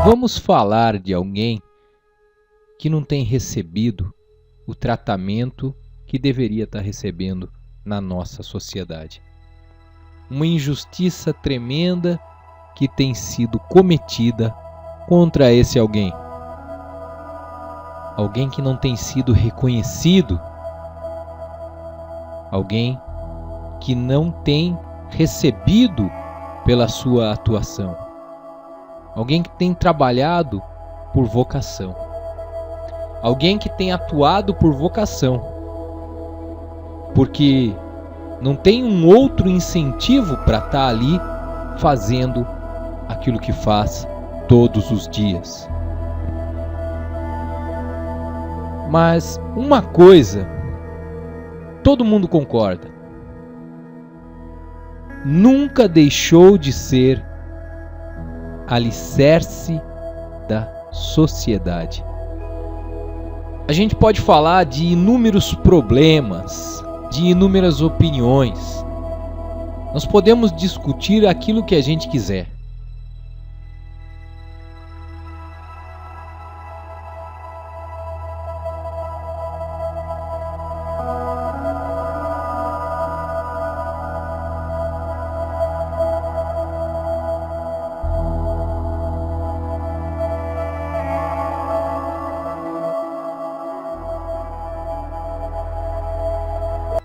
Vamos falar de alguém que não tem recebido o tratamento que deveria estar recebendo na nossa sociedade. Uma injustiça tremenda que tem sido cometida contra esse alguém. Alguém que não tem sido reconhecido. Alguém que não tem recebido pela sua atuação. Alguém que tem trabalhado por vocação. Alguém que tem atuado por vocação. Porque não tem um outro incentivo para estar ali fazendo aquilo que faz todos os dias. Mas uma coisa, todo mundo concorda. Nunca deixou de ser alicerce da sociedade. A gente pode falar de inúmeros problemas, de inúmeras opiniões. Nós podemos discutir aquilo que a gente quiser.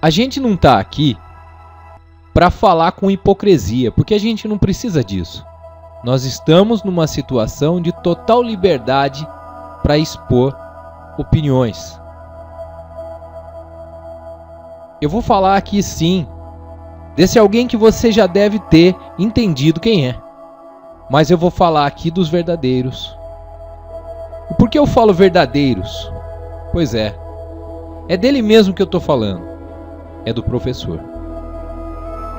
A gente não está aqui para falar com hipocrisia, porque a gente não precisa disso. Nós estamos numa situação de total liberdade para expor opiniões. Eu vou falar aqui sim desse alguém que você já deve ter entendido quem é. Mas eu vou falar aqui dos verdadeiros. E por que eu falo verdadeiros? Pois é dele mesmo que eu estou falando. É do professor.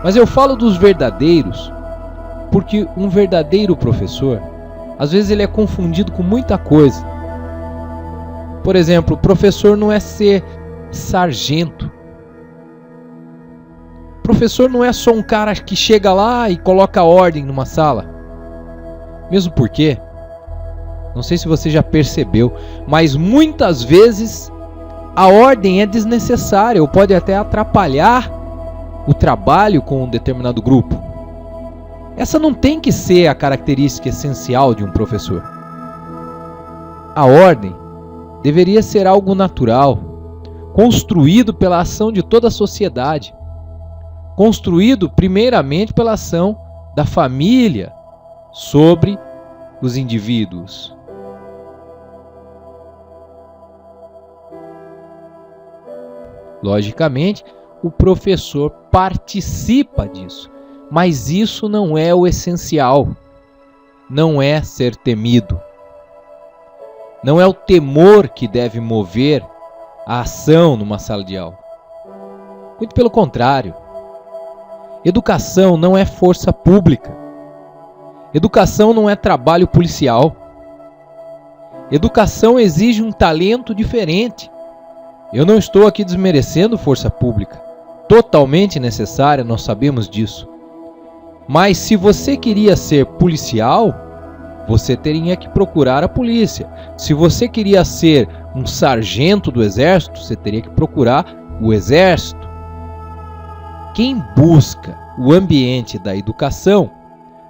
Mas eu falo dos verdadeiros porque um verdadeiro professor, às vezes ele é confundido com muita coisa. Por exemplo, professor não é ser sargento. Professor não é só um cara que chega lá e coloca ordem numa sala. Mesmo porque, não sei se você já percebeu, mas muitas vezes a ordem é desnecessária ou pode até atrapalhar o trabalho com um determinado grupo. Essa não tem que ser a característica essencial de um professor. A ordem deveria ser algo natural, construído pela ação de toda a sociedade, construído primeiramente pela ação da família sobre os indivíduos. Logicamente, o professor participa disso, mas isso não é o essencial. Não é ser temido. Não é o temor que deve mover a ação numa sala de aula. Muito pelo contrário. Educação não é força pública. Educação não é trabalho policial. Educação exige um talento diferente. Eu não estou aqui desmerecendo força pública. Totalmente necessária, nós sabemos disso. Mas se você queria ser policial, você teria que procurar a polícia. Se você queria ser um sargento do exército, você teria que procurar o exército. Quem busca o ambiente da educação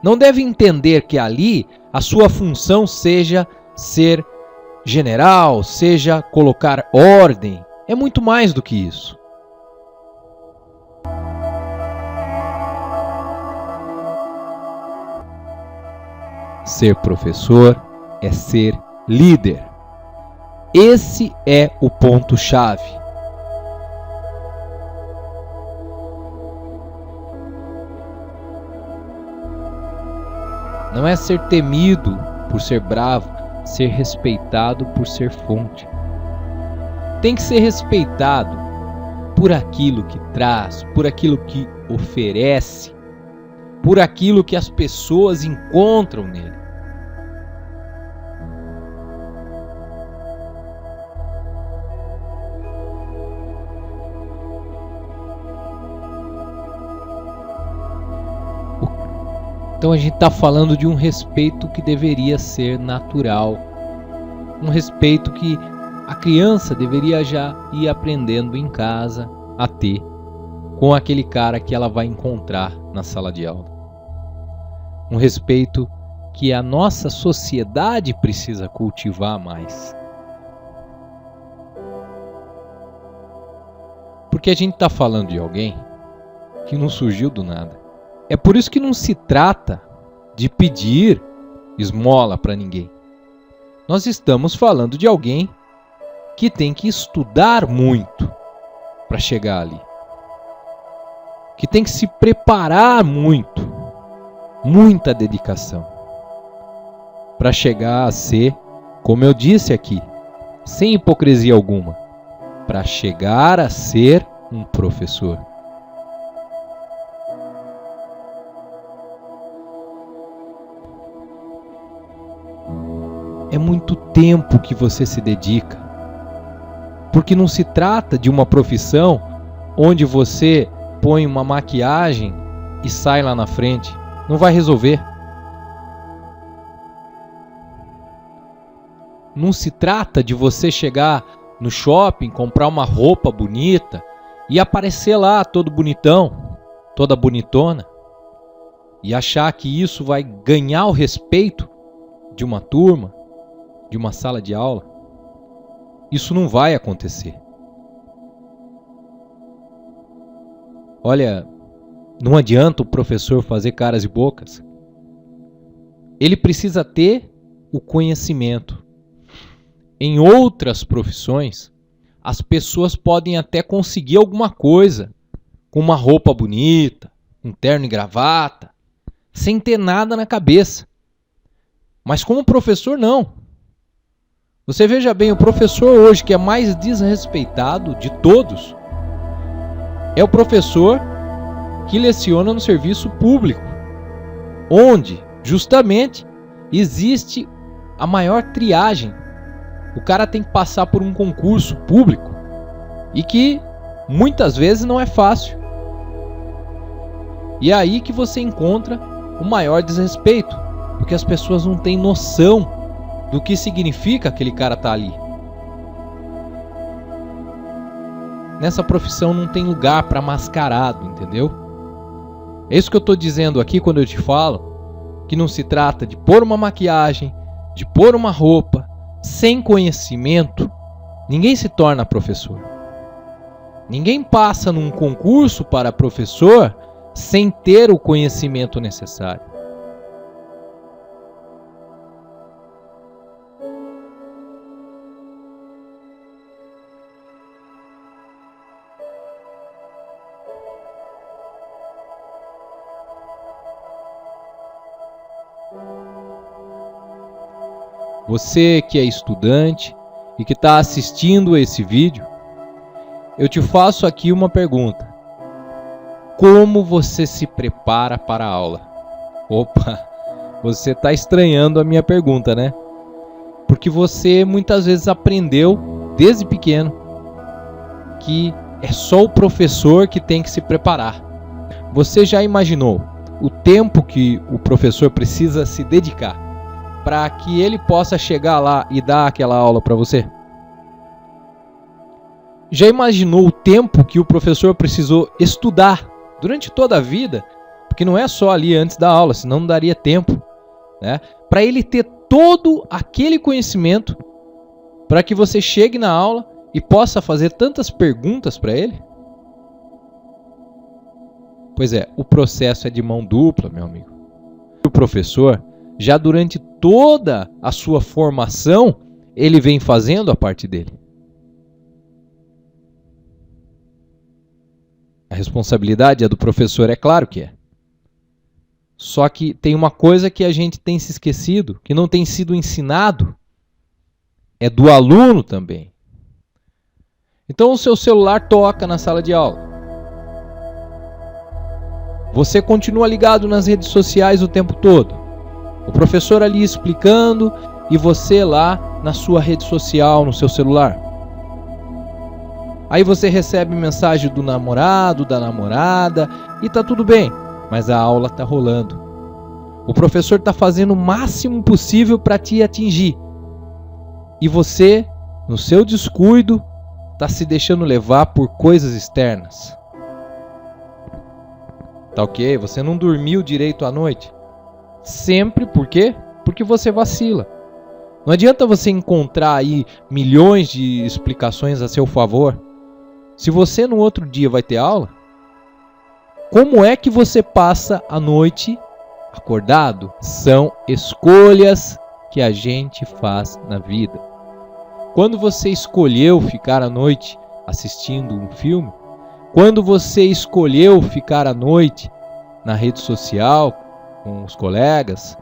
não deve entender que ali a sua função seja ser general, seja colocar ordem. É muito mais do que isso. Ser professor é ser líder. Esse é o ponto-chave. Não é ser temido por ser bravo, ser respeitado por ser fonte. Tem que ser respeitado por aquilo que traz, por aquilo que oferece, por aquilo que as pessoas encontram nele. Então a gente está falando de um respeito que deveria ser natural, um respeito que a criança deveria já ir aprendendo em casa a ter com aquele cara que ela vai encontrar na sala de aula. Um respeito que a nossa sociedade precisa cultivar mais. Porque a gente está falando de alguém que não surgiu do nada. É por isso que não se trata de pedir esmola para ninguém. Nós estamos falando de alguém que tem que estudar muito para chegar ali. Que tem que se preparar muito, muita dedicação, para chegar a ser, como eu disse aqui, sem hipocrisia alguma, para chegar a ser um professor. É muito tempo que você se dedica, porque não se trata de uma profissão onde você põe uma maquiagem e sai lá na frente. Não vai resolver. Não se trata de você chegar no shopping, comprar uma roupa bonita e aparecer lá todo bonitão, toda bonitona, e achar que isso vai ganhar o respeito de uma turma, de uma sala de aula. Isso não vai acontecer. Olha, não adianta o professor fazer caras e bocas. Ele precisa ter o conhecimento. Em outras profissões, as pessoas podem até conseguir alguma coisa com uma roupa bonita, um terno e gravata, sem ter nada na cabeça. Mas como professor, não. Você veja bem, o professor hoje que é mais desrespeitado de todos é o professor que leciona no serviço público, onde justamente existe a maior triagem. O cara tem que passar por um concurso público e que muitas vezes não é fácil. E é aí que você encontra o maior desrespeito, porque as pessoas não têm noção do que significa aquele cara estar ali. Nessa profissão não tem lugar para mascarado, entendeu? É isso que eu estou dizendo aqui quando eu te falo que não se trata de pôr uma maquiagem, de pôr uma roupa. Sem conhecimento, ninguém se torna professor. Ninguém passa num concurso para professor sem ter o conhecimento necessário. Você que é estudante e que está assistindo esse vídeo, eu te faço aqui uma pergunta. Como você se prepara para a aula? Opa, você está estranhando a minha pergunta, né? Porque você muitas vezes aprendeu desde pequeno que é só o professor que tem que se preparar. Você já imaginou o tempo que o professor precisa se dedicar para que ele possa chegar lá e dar aquela aula para você? Já imaginou o tempo que o professor precisou estudar durante toda a vida? Porque não é só ali antes da aula, senão não daria tempo, né? Para ele ter todo aquele conhecimento para que você chegue na aula e possa fazer tantas perguntas para ele? Pois é, o processo é de mão dupla, meu amigo. O professor, já durante toda a sua formação, ele vem fazendo a parte dele. A responsabilidade é do professor, é claro que é. Só que tem uma coisa que a gente tem se esquecido, que não tem sido ensinado, é do aluno também. Então o seu celular toca na sala de aula. Você continua ligado nas redes sociais o tempo todo. O professor ali explicando e você lá na sua rede social, no seu celular. Aí você recebe mensagem do namorado, da namorada e tá tudo bem, mas a aula tá rolando. O professor está fazendo o máximo possível para te atingir. E você, no seu descuido, está se deixando levar por coisas externas. Tá ok? Você não dormiu direito à noite. Sempre, por quê? Porque você vacila. Não adianta você encontrar aí milhões de explicações a seu favor. Se você no outro dia vai ter aula, como é que você passa a noite acordado? São escolhas que a gente faz na vida. Quando você escolheu ficar à noite assistindo um filme, quando você escolheu ficar à noite na rede social, com os colegas,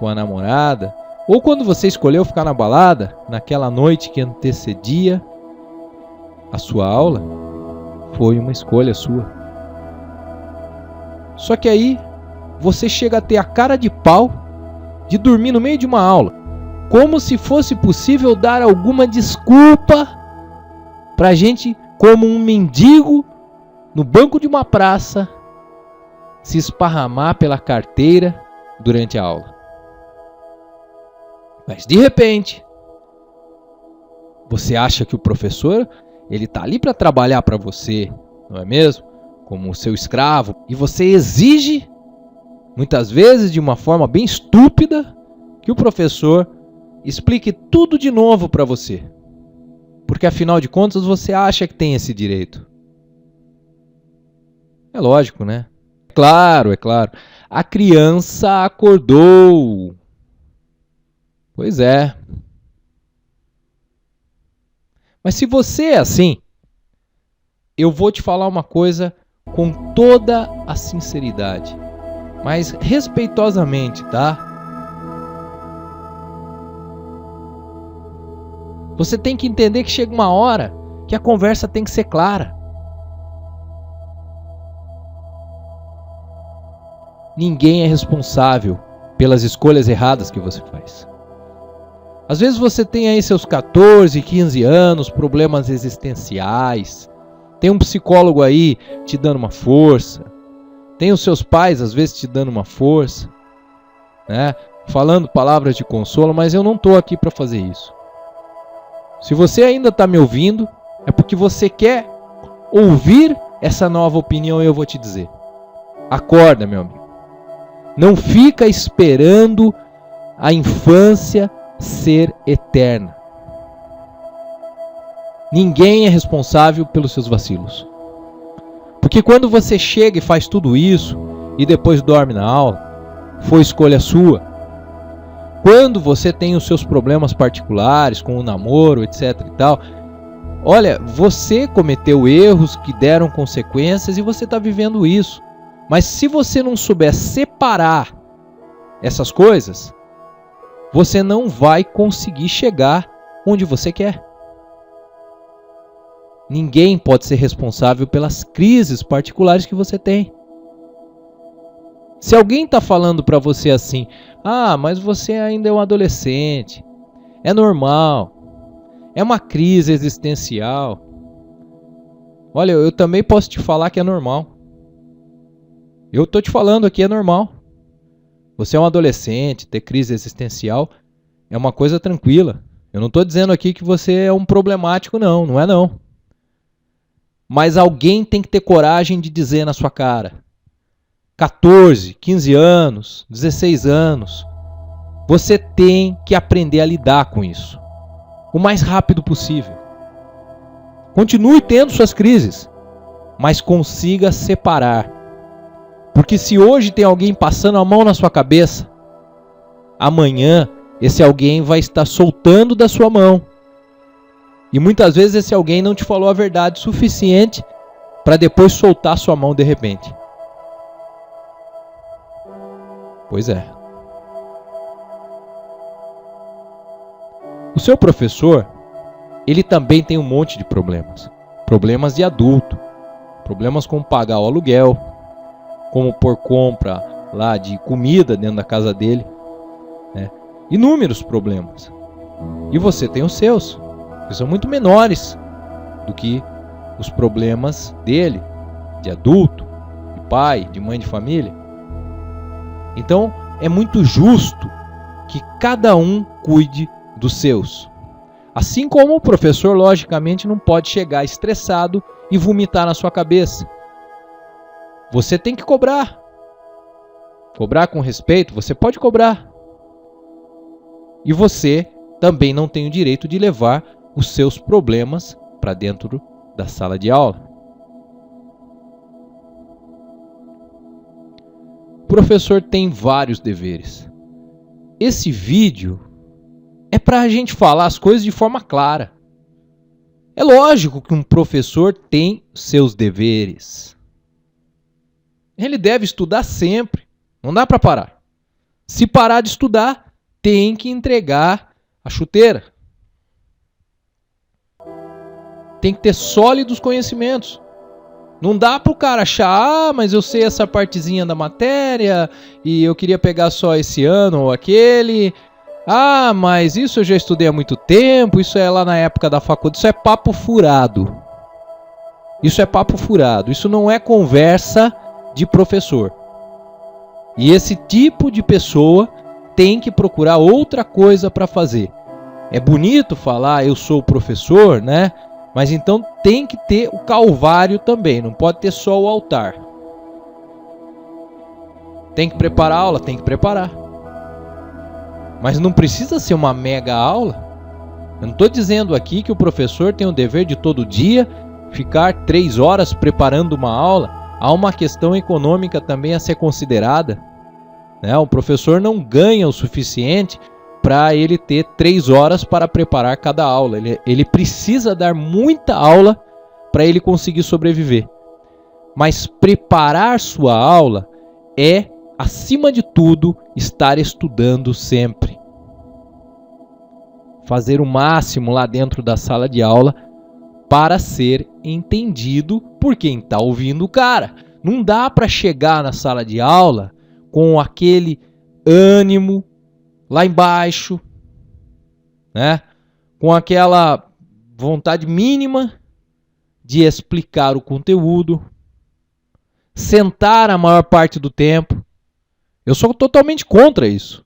com a namorada, ou quando você escolheu ficar na balada, naquela noite que antecedia a sua aula, foi uma escolha sua. Só que aí você chega a ter a cara de pau de dormir no meio de uma aula, como se fosse possível dar alguma desculpa pra gente, como um mendigo no banco de uma praça, se esparramar pela carteira durante a aula. Mas de repente, você acha que o professor, ele tá ali para trabalhar para você, não é mesmo? Como o seu escravo. E você exige, muitas vezes de uma forma bem estúpida, que o professor explique tudo de novo para você. Porque afinal de contas você acha que tem esse direito. É lógico, né? É claro. A criança acordou. Pois é. Mas se você é assim, eu vou te falar uma coisa com toda a sinceridade, mas respeitosamente, tá? Você tem que entender que chega uma hora que a conversa tem que ser clara. Ninguém é responsável pelas escolhas erradas que você faz. Às vezes você tem aí seus 14, 15 anos, problemas existenciais. Tem um psicólogo aí te dando uma força. Tem os seus pais às vezes te dando uma força, né? Falando palavras de consolo, mas eu não estou aqui para fazer isso. Se você ainda está me ouvindo, é porque você quer ouvir essa nova opinião e eu vou te dizer. Acorda, meu amigo. Não fica esperando a infância ser eterna. Ninguém é responsável pelos seus vacilos. Porque quando você chega e faz tudo isso e depois dorme na aula, foi escolha sua. Quando você tem os seus problemas particulares com o namoro, etc e tal, olha, você cometeu erros que deram consequências e você está vivendo isso. Mas se você não souber separar essas coisas, você não vai conseguir chegar onde você quer. Ninguém pode ser responsável pelas crises particulares que você tem. Se alguém está falando para você assim, mas você ainda é um adolescente, é normal, é uma crise existencial. Olha, eu também posso te falar que é normal. Eu estou te falando aqui, é normal. Você é um adolescente, ter crise existencial é uma coisa tranquila. Eu não estou dizendo aqui que você é um problemático, não é não. Mas alguém tem que ter coragem de dizer na sua cara. 14, 15 anos, 16 anos. Você tem que aprender a lidar com isso. O mais rápido possível. Continue tendo suas crises, mas consiga separar. Porque se hoje tem alguém passando a mão na sua cabeça, amanhã esse alguém vai estar soltando da sua mão. E muitas vezes esse alguém não te falou a verdade suficiente para depois soltar sua mão de repente. Pois é. O seu professor, ele também tem um monte de problemas. Problemas de adulto. Problemas como pagar o aluguel, como pôr compra lá de comida dentro da casa dele, né? Inúmeros problemas. E você tem os seus, que são muito menores do que os problemas dele, de adulto, de pai, de mãe de família. Então, é muito justo que cada um cuide dos seus. Assim como o professor, logicamente, não pode chegar estressado e vomitar na sua cabeça. Você tem que cobrar. Cobrar com respeito, você pode cobrar. E você também não tem o direito de levar os seus problemas para dentro da sala de aula. O professor tem vários deveres. Esse vídeo é para a gente falar as coisas de forma clara. É lógico que um professor tem seus deveres. Ele deve estudar sempre. Não dá para parar. Se parar de estudar, tem que entregar a chuteira. Tem que ter sólidos conhecimentos. Não dá para o cara achar, mas eu sei essa partezinha da matéria e eu queria pegar só esse ano ou aquele. Mas isso eu já estudei há muito tempo, isso é lá na época da faculdade. Isso é papo furado. Isso é papo furado. Isso não é conversa de professor. E esse tipo de pessoa tem que procurar outra coisa para fazer. É bonito falar eu sou o professor, né? Mas então tem que ter o calvário também, não pode ter só o altar. Tem que preparar a aula? Tem que preparar. Mas não precisa ser uma mega aula. Eu não estou dizendo aqui que o professor tem o dever de todo dia ficar 3 horas preparando uma aula. Há uma questão econômica também a ser considerada. O professor não ganha o suficiente para ele ter 3 horas para preparar cada aula. Ele precisa dar muita aula para ele conseguir sobreviver. Mas preparar sua aula é, acima de tudo, estar estudando sempre. Fazer o máximo lá dentro da sala de aula para ser entendido por quem está ouvindo o cara. Não dá para chegar na sala de aula com aquele ânimo lá embaixo, né? Com aquela vontade mínima de explicar o conteúdo, sentar a maior parte do tempo. Eu sou totalmente contra isso.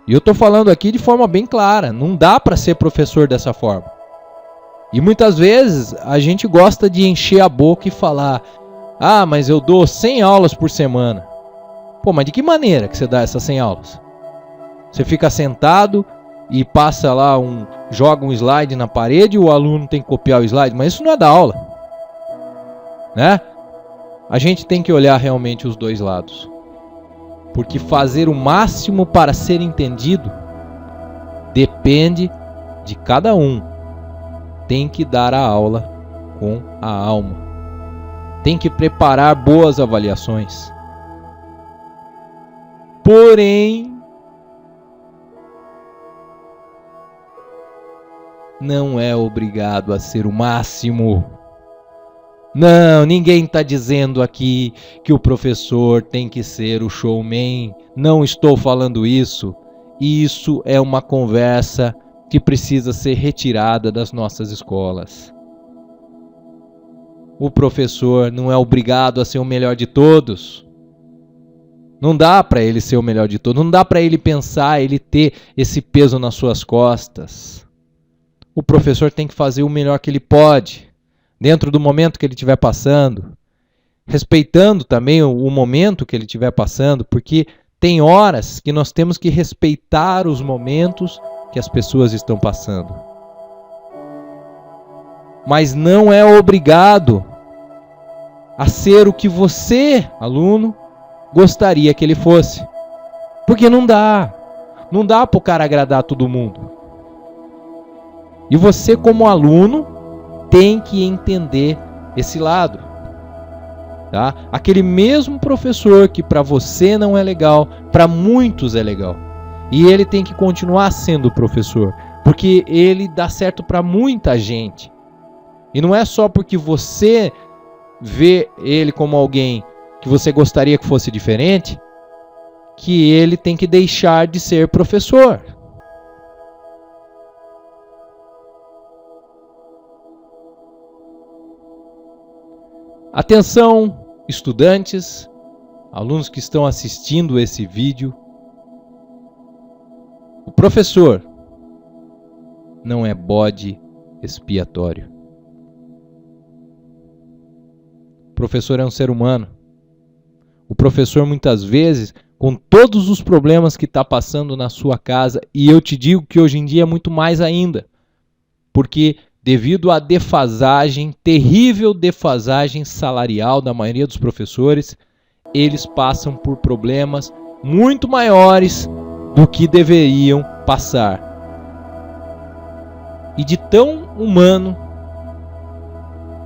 E eu estou falando aqui de forma bem clara. Não dá para ser professor dessa forma. E muitas vezes a gente gosta de encher a boca e falar: mas eu dou 100 aulas por semana. Pô, mas de que maneira que você dá essas 100 aulas? Você fica sentado e passa lá joga um slide na parede e o aluno tem que copiar o slide, mas isso não é da aula, né? A gente tem que olhar realmente os dois lados, porque fazer o máximo para ser entendido depende de cada um. Tem que dar a aula com a alma, tem que preparar boas avaliações. Porém, não é obrigado a ser o máximo. Não, ninguém está dizendo aqui que o professor tem que ser o showman. Não estou falando isso. Isso é uma conversa que precisa ser retirada das nossas escolas. O professor não é obrigado a ser o melhor de todos. Não dá para ele ser o melhor de todos. Não dá para ele pensar, ele ter esse peso nas suas costas. O professor tem que fazer o melhor que ele pode, dentro do momento que ele estiver passando, respeitando também o momento que ele estiver passando, porque tem horas que nós temos que respeitar os momentos que as pessoas estão passando. Mas não é obrigado a ser o que você, aluno, gostaria que ele fosse. Porque não dá. Não dá para o cara agradar todo mundo. E você, como aluno, tem que entender esse lado. Tá? Aquele mesmo professor que para você não é legal, para muitos é legal. E ele tem que continuar sendo professor, porque ele dá certo para muita gente. E não é só porque você vê ele como alguém que você gostaria que fosse diferente, que ele tem que deixar de ser professor. Atenção, estudantes, alunos que estão assistindo esse vídeo, professor não é bode expiatório. O professor é um ser humano. O professor, muitas vezes, com todos os problemas que está passando na sua casa, e eu te digo que hoje em dia é muito mais ainda, porque devido à defasagem, terrível defasagem salarial da maioria dos professores, eles passam por problemas muito maiores do que deveriam passar. E de tão humano,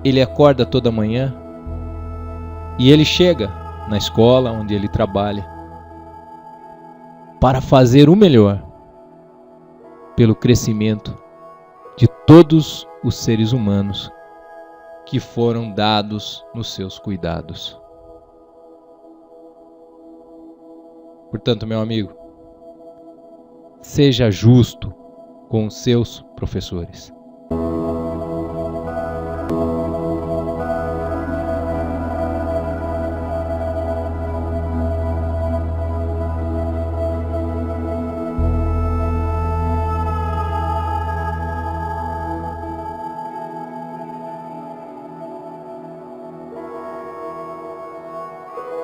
ele acorda toda manhã e ele chega na escola onde ele trabalha para fazer o melhor pelo crescimento de todos os seres humanos que foram dados nos seus cuidados. Portanto, meu amigo, seja justo com os seus professores.